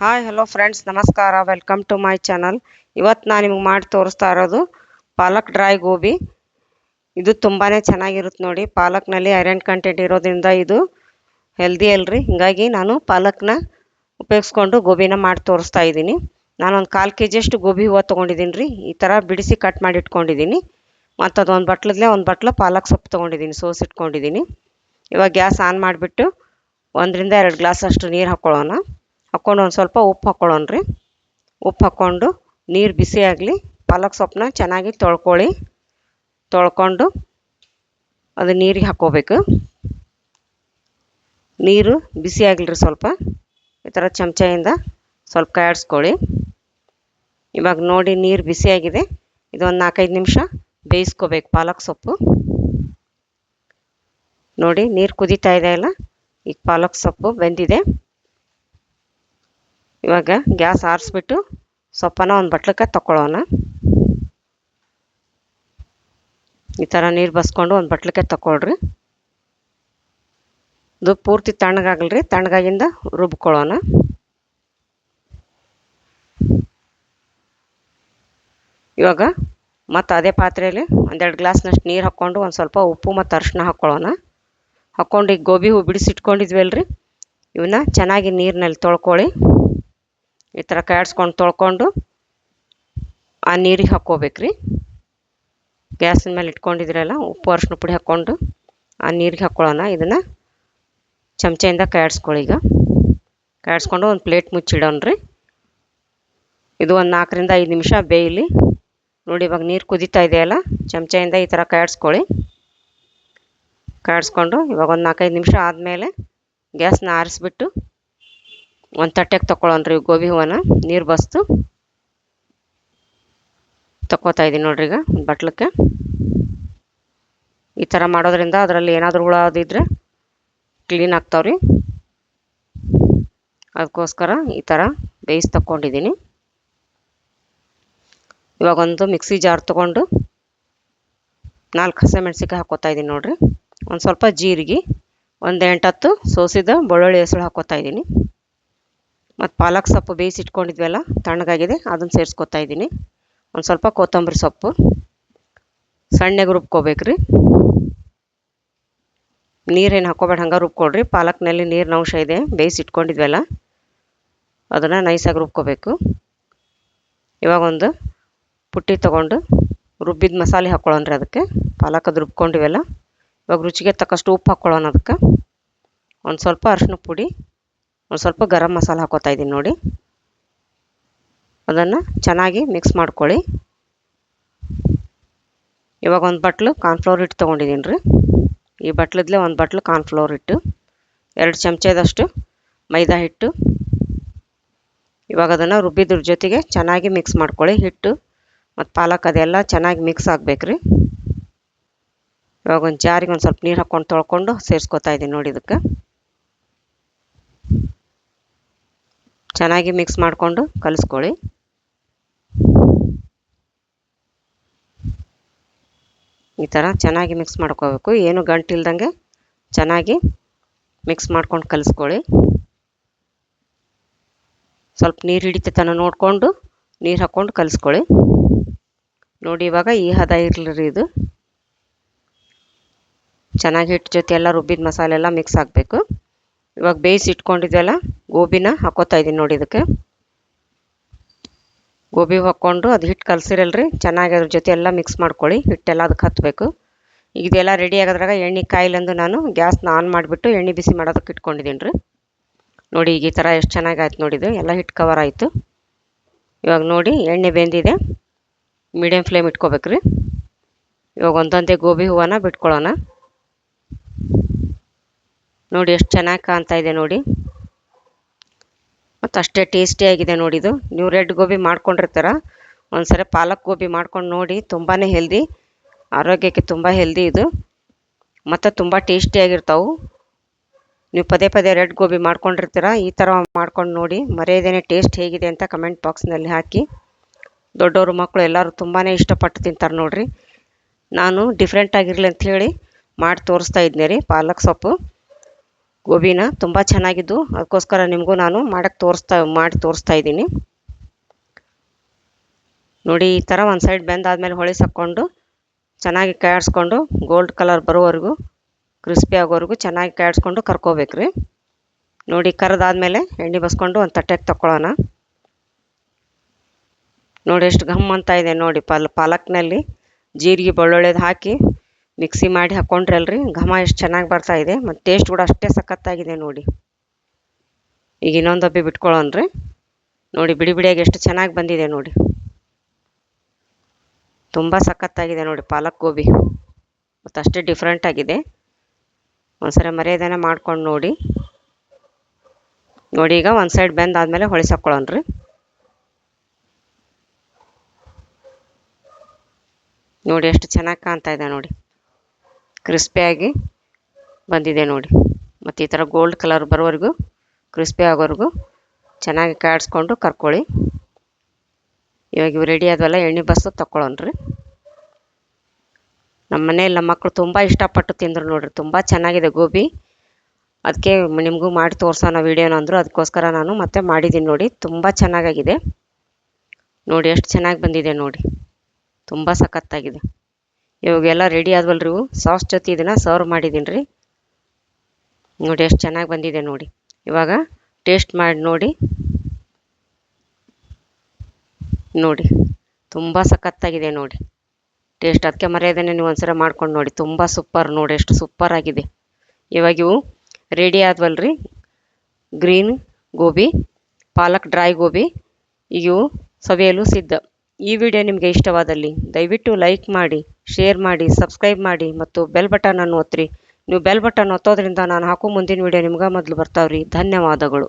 Hi hello friends, ನಮಸ್ಕಾರ. Welcome to my channel. ಇವತ್ತು ನಾನು ನಿಮಗೆ ಮಾಡಿ ತೋರಿಸ್ತಾ ಇರೋದು ಪಾಲಕ್ ಡ್ರೈ ಗೋಬಿ. ಇದು ತುಂಬಾ ಚೆನ್ನಾಗಿರುತ್ತೆ ನೋಡಿ. ಪಾಲಕ್ನಲ್ಲಿ ಐರನ್ ಕಂಟೆಂಟ್ ಇರೋದ್ರಿಂದ ಇದು ಹೆಲ್ದಿ ಅಲ್ರಿ. ಹೀಗಾಗಿ ನಾನು ಪಾಲಕ್ನ ಉಪಯೋಗಿಸ್ಕೊಂಡು ಗೋಬಿನ ಮಾಡಿ ತೋರಿಸ್ತಾ ಇದ್ದೀನಿ. ನಾನೊಂದು 1/4 kg ಗೋಬಿ ಹೂವು ತೊಗೊಂಡಿದ್ದೀನಿ ರೀ. ಈ ಥರ ಬಿಡಿಸಿ ಕಟ್ ಮಾಡಿ ಇಟ್ಕೊಂಡಿದ್ದೀನಿ. ಮತ್ತು ಅದೊಂದು ಒಂದು ಬಟ್ಲ ಪಾಲಕ್ ಸೊಪ್ಪು ತೊಗೊಂಡಿದ್ದೀನಿ, ಸೋಸಿಟ್ಕೊಂಡಿದ್ದೀನಿ. ಇವಾಗ ಗ್ಯಾಸ್ ಆನ್ ಮಾಡಿಬಿಟ್ಟು 1 ರಿಂದ 2 ಗ್ಲಾಸ್ ಅಷ್ಟು ನೀರು ಹಾಕ್ಕೊಳ್ಳೋಣ. ಹಾಕ್ಕೊಂಡು ಒಂದು ಸ್ವಲ್ಪ ಉಪ್ಪು ಹಾಕ್ಕೊಳ್ಳೋಣ ರೀ. ಉಪ್ಪು ಹಾಕ್ಕೊಂಡು ನೀರು ಬಿಸಿ ಆಗಲಿ. ಪಾಲಕ್ ಸೊಪ್ಪನ್ನ ಚೆನ್ನಾಗಿ ತೊಳ್ಕೊಂಡು ಅದು ನೀರಿಗೆ ಹಾಕ್ಕೋಬೇಕು. ನೀರು ಬಿಸಿ ಆಗಲಿ ಸ್ವಲ್ಪ. ಈ ಥರ ಚಮಚದಿಂದ ಸ್ವಲ್ಪ ಕಾಯಿಸ್ಕೊಳ್ಳಿ. ಇವಾಗ ನೋಡಿ ನೀರು ಬಿಸಿಯಾಗಿದೆ. ಇದೊಂದು 4-5 ನಿಮಿಷ ಬೇಯಿಸ್ಕೋಬೇಕು ಪಾಲಕ್ ಸೊಪ್ಪು. ನೋಡಿ ನೀರು ಕುದೀತಾ ಇದೆ ಅಲ್ಲ, ಈಗ ಪಾಲಕ್ ಸೊಪ್ಪು ಬೆಂದಿದೆ. ಇವಾಗ ಗ್ಯಾಸ್ ಆರಿಸ್ಬಿಟ್ಟು ಸೊಪ್ಪನ್ನು ಒಂದು ಬಟ್ಲಕ್ಕೆ ತಗೊಳ್ಳೋಣ. ಈ ಥರ ನೀರು ಬಸ್ಕೊಂಡು ಒಂದು ಬಟ್ಲಕ್ಕೆ ತಗೊಳ್ರಿ. ಇದು ಪೂರ್ತಿ ತಣ್ಣಗಾಗಲ್ರಿ. ತಣ್ಣಗಾಗಿಂದ ರುಬ್ಕೊಳ್ಳೋಣ. ಇವಾಗ ಮತ್ತು ಅದೇ ಪಾತ್ರೆಯಲ್ಲಿ 1-2 ಗ್ಲಾಸ್ನಷ್ಟು ನೀರು ಹಾಕ್ಕೊಂಡು ಒಂದು ಸ್ವಲ್ಪ ಉಪ್ಪು ಮತ್ತು ಅರಿಶಿನ ಹಾಕ್ಕೊಳ್ಳೋಣ. ಹಾಕ್ಕೊಂಡು ಈಗ ಗೋಬಿ ಹೂವು ಬಿಡಿಸಿಟ್ಕೊಂಡಿದ್ವಲ್ರಿ, ಇವನ್ನ ಚೆನ್ನಾಗಿ ನೀರಿನಲ್ಲಿ ತೊಳ್ಕೊಳ್ಳಿ. ಈ ಥರ ಕಾಯಿಸ್ಕೊಂಡು ತೊಳ್ಕೊಂಡು ಆ ನೀರಿಗೆ ಹಾಕ್ಕೋಬೇಕ್ರಿ. ಗ್ಯಾಸಿನ ಮೇಲೆ ಇಟ್ಕೊಂಡಿದ್ರಲ್ಲ, ಉಪ್ಪು ಅರಿಶಿನ ಪುಡಿ ಹಾಕ್ಕೊಂಡು ಆ ನೀರಿಗೆ ಹಾಕ್ಕೊಳ್ಳೋಣ. ಇದನ್ನು ಚಮಚೆಯಿಂದ ಕಾಯಿಸ್ಕೊಳ್ಳಿ. ಈಗ ಕಾಯಿಸ್ಕೊಂಡು ಒಂದು ಪ್ಲೇಟ್ ಮುಚ್ಚಿಡೋಣ್ರಿ. ಇದು ಒಂದು 4-5 ನಿಮಿಷ ಬೇಯಲಿ. ನೋಡಿ ಇವಾಗ ನೀರು ಕುದೀತಾ ಇದೆಯಲ್ಲ, ಚಮಚೆಯಿಂದ ಈ ಥರ ಕಾಯಿಸ್ಕೊಂಡು ಇವಾಗ ಒಂದು 4-5 ನಿಮಿಷ ಆದಮೇಲೆ ಗ್ಯಾಸ್ನ ಆರಿಸ್ಬಿಟ್ಟು ಒಂದು ತಟ್ಟೆಗೆ ತಗೊಳ್ಳೋಣ್ರಿ. ಗೋಬಿ ಹೂವನ್ನ ನೀರು ಬಸ್ತು ತಗೋತಾ ಇದ್ದೀನಿ ನೋಡ್ರಿ. ಈಗ ಒಂದು ಬಟ್ಲಕ್ಕೆ ಈ ಥರ ಮಾಡೋದ್ರಿಂದ ಅದರಲ್ಲಿ ಏನಾದರೂ ಹುಳ ಅದಿದ್ರೆ ಕ್ಲೀನ್ ಆಗ್ತಾವ್ರಿ. ಅದಕ್ಕೋಸ್ಕರ ಈ ಥರ ಬೇಯಿಸಿ ತಗೊಂಡಿದ್ದೀನಿ. ಇವಾಗ ಒಂದು ಮಿಕ್ಸಿ ಜಾರ್ ತೊಗೊಂಡು 4 ಹಸಿಮೆಣ್ಸಿಕಾಯಿ ಹಾಕ್ಕೋತಾ ಇದ್ದೀನಿ ನೋಡ್ರಿ. ಒಂದು ಸ್ವಲ್ಪ ಜೀರಿಗೆ, ಒಂದು 8-10 ಸೋಸಿದ ಬೆಳ್ಳುಳ್ಳಿ ಹೆಸರು ಹಾಕ್ಕೋತಾ ಇದ್ದೀನಿ. ಮತ್ತು ಪಾಲಕ್ ಸೊಪ್ಪು ಬೇಯಿಸಿಟ್ಕೊಂಡಿದ್ವಲ್ಲ, ತಣ್ಣಗಾಗಿದೆ, ಅದನ್ನು ಸೇರಿಸ್ಕೊತಾ ಇದ್ದೀನಿ. ಒಂದು ಸ್ವಲ್ಪ ಕೊತ್ತಂಬರಿ ಸೊಪ್ಪು ಸಣ್ಣಗೆ ರುಬ್ಕೋಬೇಕ್ರಿ. ನೀರೇನು ಹಾಕ್ಕೋಬೇಡ, ಹಂಗೆ ರುಬ್ಕೊಳ್ರಿ. ಪಾಲಕ್ನಲ್ಲಿ ನೀರಿನ ಅಂಶ ಇದೆ, ಬೇಯಿಸಿಟ್ಕೊಂಡಿದ್ವಲ್ಲ ಅದನ್ನು ನೈಸಾಗಿ ರುಬ್ಕೋಬೇಕು. ಇವಾಗ ಒಂದು ಪುಟ್ಟಿ ತೊಗೊಂಡು ರುಬ್ಬಿದ ಮಸಾಲೆ ಹಾಕ್ಕೊಳ್ಳೋಣ್ರಿ. ಅದಕ್ಕೆ ಪಾಲಕದ್ದು ರುಬ್ಕೊಂಡಿವೆಲ್ಲ. ಇವಾಗ ರುಚಿಗೆ ತಕ್ಕಷ್ಟು ಉಪ್ಪು ಹಾಕ್ಕೊಳ್ಳೋಣ. ಅದಕ್ಕೆ ಒಂದು ಸ್ವಲ್ಪ ಅರಿಶಿನ ಪುಡಿ, ಒಂದು ಸ್ವಲ್ಪ ಗರಂ ಮಸಾಲೆ ಹಾಕ್ಕೋತಾ ಇದ್ದೀನಿ ನೋಡಿ. ಅದನ್ನು ಚೆನ್ನಾಗಿ ಮಿಕ್ಸ್ ಮಾಡ್ಕೊಳ್ಳಿ. ಇವಾಗ ಒಂದು ಬಟ್ಲು ಕಾರ್ನ್ಫ್ಲವರ್ ಹಿಟ್ಟು ತೊಗೊಂಡಿದ್ದೀನಿ ರೀ. ಈ ಬಟ್ಲದ್ಲೇ ಒಂದು ಬಟ್ಲು ಕಾರ್ನ್ಫ್ಲವರ್ ಹಿಟ್ಟು, 2 ಚಮಚದಷ್ಟು ಮೈದಾ ಹಿಟ್ಟು. ಇವಾಗ ಅದನ್ನು ರುಬ್ಬಿದ್ರ ಜೊತೆಗೆ ಚೆನ್ನಾಗಿ ಮಿಕ್ಸ್ ಮಾಡ್ಕೊಳ್ಳಿ. ಹಿಟ್ಟು ಮತ್ತು ಪಾಲಕ್ ಅದೆಲ್ಲ ಚೆನ್ನಾಗಿ ಮಿಕ್ಸ್ ಆಗಬೇಕ್ರಿ. ಇವಾಗ ಒಂದು ಜಾರಿಗೆ ಒಂದು ಸ್ವಲ್ಪ ನೀರು ಹಾಕ್ಕೊಂಡು ತೊಳ್ಕೊಂಡು ಸೇರಿಸ್ಕೊತಾ ಇದ್ದೀನಿ ನೋಡಿ. ಇದಕ್ಕೆ ಚೆನ್ನಾಗಿ ಮಿಕ್ಸ್ ಮಾಡಿಕೊಂಡು ಕಲಿಸ್ಕೊಳ್ಳಿ. ಈ ಥರ ಚೆನ್ನಾಗಿ ಮಿಕ್ಸ್ ಮಾಡ್ಕೋಬೇಕು. ಏನು ಗಂಟಿಲ್ದಂಗೆ ಚೆನ್ನಾಗಿ ಮಿಕ್ಸ್ ಮಾಡ್ಕೊಂಡು ಕಲಿಸ್ಕೊಳ್ಳಿ. ಸ್ವಲ್ಪ ನೀರು ಹಿಡಿತೈತನ ನೋಡಿಕೊಂಡು ನೀರು ಹಾಕ್ಕೊಂಡು ಕಲಿಸ್ಕೊಳ್ಳಿ. ನೋಡಿ ಇವಾಗ ಈ ಹದ ಇರಲಿ. ಇದು ಚೆನ್ನಾಗಿ ಹಿಟ್ಟು ಜೊತೆ ಎಲ್ಲ ರುಬ್ಬಿದ ಮಸಾಲೆ ಎಲ್ಲ ಮಿಕ್ಸ್ ಆಗಬೇಕು. ಇವಾಗ ಬೇಯಿಸಿ ಇಟ್ಕೊಂಡಿದ್ದೆಲ್ಲ ಗೋಬಿನ ಹಾಕ್ಕೋತಾ ಇದ್ದೀನಿ ನೋಡಿ. ಇದಕ್ಕೆ ಗೋಬಿ ಹಾಕ್ಕೊಂಡು ಅದು ಹಿಟ್ಟು ಕಲಸಿರಲ್ರಿ, ಚೆನ್ನಾಗಿ ಅದ್ರ ಜೊತೆ ಎಲ್ಲ ಮಿಕ್ಸ್ ಮಾಡ್ಕೊಳ್ಳಿ. ಹಿಟ್ಟೆಲ್ಲ ಅದಕ್ಕೆ ಹತ್ತಬೇಕು. ಈಗ ಇದೆಲ್ಲ ರೆಡಿ ಆಗೋದ್ರಾಗ ಎಣ್ಣೆ ಕಾಯಿಲೆಂದು ನಾನು ಗ್ಯಾಸ್ನ ಆನ್ ಮಾಡಿಬಿಟ್ಟು ಎಣ್ಣೆ ಬಿಸಿ ಮಾಡೋದಕ್ಕೆ ಇಟ್ಕೊಂಡಿದ್ದೀನಿ ರೀ. ನೋಡಿ ಈಗ ಈ ಥರ ಎಷ್ಟು ಚೆನ್ನಾಗಿ ಆಯ್ತು ನೋಡಿದ್ದು, ಎಲ್ಲ ಹಿಟ್ಟು ಕವರ್ ಆಯಿತು. ಇವಾಗ ನೋಡಿ ಎಣ್ಣೆ ಬೆಂದಿದೆ. ಮೀಡಿಯಮ್ ಫ್ಲೇಮ್ ಇಟ್ಕೋಬೇಕ್ರಿ. ಇವಾಗ ಒಂದೊಂದೇ ಗೋಬಿ ಹೂವನ್ನ ಬಿಟ್ಕೊಳ್ಳೋಣ. ನೋಡಿ ಎಷ್ಟು ಚೆನ್ನಾಗಿ ಕಾಣ್ತಾ ಇದೆ ನೋಡಿ. ಮತ್ತು ಅಷ್ಟೇ ಟೇಸ್ಟಿಯಾಗಿದೆ ನೋಡಿದು. ನೀವು ರೆಡ್ ಗೋಬಿ ಮಾಡ್ಕೊಂಡಿರ್ತೀರ, ಒಂದ್ಸರಿ ಪಾಲಕ್ ಗೋಬಿ ಮಾಡ್ಕೊಂಡು ನೋಡಿ. ತುಂಬಾ ಹೆಲ್ದಿ, ಆರೋಗ್ಯಕ್ಕೆ ತುಂಬ ಹೆಲ್ದಿ ಇದು, ಮತ್ತು ತುಂಬ ಟೇಸ್ಟಿಯಾಗಿರ್ತಾವೆ. ನೀವು ಪದೇ ಪದೇ ರೆಡ್ ಗೋಬಿ ಮಾಡ್ಕೊಂಡಿರ್ತೀರ, ಈ ಥರ ಮಾಡ್ಕೊಂಡು ನೋಡಿ. ಮರೆಯದೇನೆ ಟೇಸ್ಟ್ ಹೇಗಿದೆ ಅಂತ ಕಮೆಂಟ್ ಬಾಕ್ಸ್ನಲ್ಲಿ ಹಾಕಿ. ದೊಡ್ಡವರು ಮಕ್ಕಳು ಎಲ್ಲರೂ ತುಂಬಾ ಇಷ್ಟಪಟ್ಟು ತಿಂತಾರೆ ನೋಡಿರಿ. ನಾನು ಡಿಫ್ರೆಂಟ್ ಆಗಿರಲಿ ಅಂಥೇಳಿ ಮಾಡಿ ತೋರಿಸ್ತಾ ಇದ್ದೆ ರೀ. ಪಾಲಕ್ ಸೊಪ್ಪು ಗೋಬಿನ ತುಂಬ ಚೆನ್ನಾಗಿದ್ದು, ಅದಕ್ಕೋಸ್ಕರ ನಿಮಗೂ ನಾನು ಮಾಡಿ ತೋರಿಸ್ತಾ ಇದ್ದೀನಿ ನೋಡಿ. ಈ ಥರ ಒಂದು ಸೈಡ್ ಬೆಂದಾದ್ಮೇಲೆ ಹೊಳಿಸಾಕೊಂಡು ಚೆನ್ನಾಗಿ ಕಾಯಿಸ್ಕೊಂಡು ಗೋಲ್ಡ್ ಕಲರ್ ಬರೋವರೆಗೂ, ಕ್ರಿಸ್ಪಿ ಆಗೋವರೆಗೂ ಚೆನ್ನಾಗಿ ಕಾಯಿಸ್ಕೊಂಡು ಕರ್ಕೋಬೇಕ್ರಿ. ನೋಡಿ ಕರೆದಾದ್ಮೇಲೆ ಎಣ್ಣೆ ಬಸ್ಕೊಂಡು ಒಂದು ತಟ್ಟೆಗೆ ತಗೊಳ್ಳೋಣ. ನೋಡಿ ಎಷ್ಟು ಘಮ್ ಅಂತ ಇದೆ ನೋಡಿ. ಪಾಲಕ್ನಲ್ಲಿ ಜೀರಿಗೆ ಬೆಳ್ಳುಳ್ಳಿದು ಹಾಕಿ ಮಿಕ್ಸಿ ಮಾಡಿ ಹಾಕ್ಕೊಂಡ್ರಲ್ರಿ, ಘಮ ಎಷ್ಟು ಚೆನ್ನಾಗಿ ಬರ್ತಾ ಇದೆ. ಮತ್ತು ಟೇಸ್ಟ್ ಕೂಡ ಅಷ್ಟೇ ಸಖತ್ತಾಗಿದೆ ನೋಡಿ. ಈಗ ಇನ್ನೊಂದು ಡಬ್ಬಿ ಬಿಟ್ಕೊಳ್ಳೋಣ್ರಿ. ನೋಡಿ ಬಿಡಿ ಬಿಡಿಯಾಗಿ ಎಷ್ಟು ಚೆನ್ನಾಗಿ ಬಂದಿದೆ ನೋಡಿ. ತುಂಬ ಸಖತ್ತಾಗಿದೆ ನೋಡಿ ಪಾಲಕ್ ಗೋಬಿ, ಮತ್ತು ಅಷ್ಟೇ ಡಿಫ್ರೆಂಟ್ ಆಗಿದೆ. ಒಂದ್ಸರಿ ಮರ್ಯಾದೆನ ಮಾಡ್ಕೊಂಡು ನೋಡಿ. ನೋಡಿ ಈಗ ಒಂದು ಸೈಡ್ ಬೆಂದಾದ್ಮೇಲೆ ಹೊಳಿಸಾಕೊಳ್ಳೋಣ್ರಿ. ನೋಡಿ ಎಷ್ಟು ಚೆನ್ನಾಗಿ ಕಾಣ್ತಾ ಇದೆ ನೋಡಿ, ಕ್ರಿಸ್ಪಿಯಾಗಿ ಬಂದಿದೆ ನೋಡಿ. ಮತ್ತು ಈ ಥರ ಗೋಲ್ಡ್ ಕಲರ್ ಬರೋವರೆಗೂ, ಕ್ರಿಸ್ಪಿ ಆಗೋವರೆಗೂ ಚೆನ್ನಾಗಿ ಕಾಯಿಸ್ಕೊಂಡು ಕರ್ಕೊಳ್ಳಿ. ಇವಾಗ ಇವು ರೆಡಿ ಆದವಲ್ಲ, ಎಣ್ಣೆ ಬಸ್ಸು ತಗೊಳ್ಳೋಣ್ರಿ. ನಮ್ಮ ಮನೇಲಿ ನಮ್ಮ ಮಕ್ಕಳು ತುಂಬ ಇಷ್ಟಪಟ್ಟು ತಿಂದರು ನೋಡ್ರಿ. ತುಂಬ ಚೆನ್ನಾಗಿದೆ ಗೋಬಿ, ಅದಕ್ಕೆ ನಿಮಗೂ ಮಾಡಿ ತೋರಿಸೋಣ ವೀಡಿಯೋನ ಅಂದರು. ಅದಕ್ಕೋಸ್ಕರ ನಾನು ಮತ್ತೆ ಮಾಡಿದ್ದೀನಿ ನೋಡಿ. ತುಂಬ ಚೆನ್ನಾಗಾಗಿದೆ ನೋಡಿ, ಎಷ್ಟು ಚೆನ್ನಾಗಿ ಬಂದಿದೆ ನೋಡಿ, ತುಂಬ ಸಖತ್ತಾಗಿದೆ. ಇವಾಗೆಲ್ಲ ರೆಡಿ ಆದ್ವಲ್ರಿ ಇವು. ಸಾಸ್ ಜೊತೆ ಇದನ್ನು ಸರ್ವ್ ಮಾಡಿದ್ದೀನಿ ರೀ. ನೋಡಿ ಎಷ್ಟು ಚೆನ್ನಾಗಿ ಬಂದಿದೆ ನೋಡಿ. ಇವಾಗ ಟೇಸ್ಟ್ ಮಾಡಿ ನೋಡಿ. ನೋಡಿ ತುಂಬ ಸಖತ್ತಾಗಿದೆ ನೋಡಿ ಟೇಸ್ಟ್. ಅದಕ್ಕೆ ಮರ್ಯಾದೆನೇ ನೀವು ಒಂದ್ಸಲ ಮಾಡ್ಕೊಂಡು ನೋಡಿ. ತುಂಬ ಸೂಪರ್ ನೋಡಿ, ಎಷ್ಟು ಸೂಪರ್ ಆಗಿದೆ. ಇವಾಗ ಇವು ರೆಡಿ ಆದ್ವಲ್ರಿ, ಗ್ರೀನ್ ಗೋಬಿ, ಪಾಲಕ್ ಡ್ರೈ ಗೋಬಿ, ಈಗ ಇವು ಸವಿಯಲು ಸಿದ್ಧ. ಈ ವಿಡಿಯೋ ನಿಮಗೆ ಇಷ್ಟವಾದಲ್ಲಿ ದಯವಿಟ್ಟು ಲೈಕ್ ಮಾಡಿ, ಶೇರ್ ಮಾಡಿ, ಸಬ್ಸ್ಕ್ರೈಬ್ ಮಾಡಿ ಮತ್ತು ಬೆಲ್ ಬಟನನ್ನು ಒತ್ತಿರಿ. ನೀವು ಬೆಲ್ ಬಟನ್ ಒತ್ತೋದ್ರಿಂದ ನಾನು ಹಾಕೋ ಮುಂದಿನ ವಿಡಿಯೋ ನಿಮ್ಗೆ ಮೊದಲು ಬರ್ತಾವ್ರಿ. ಧನ್ಯವಾದಗಳು.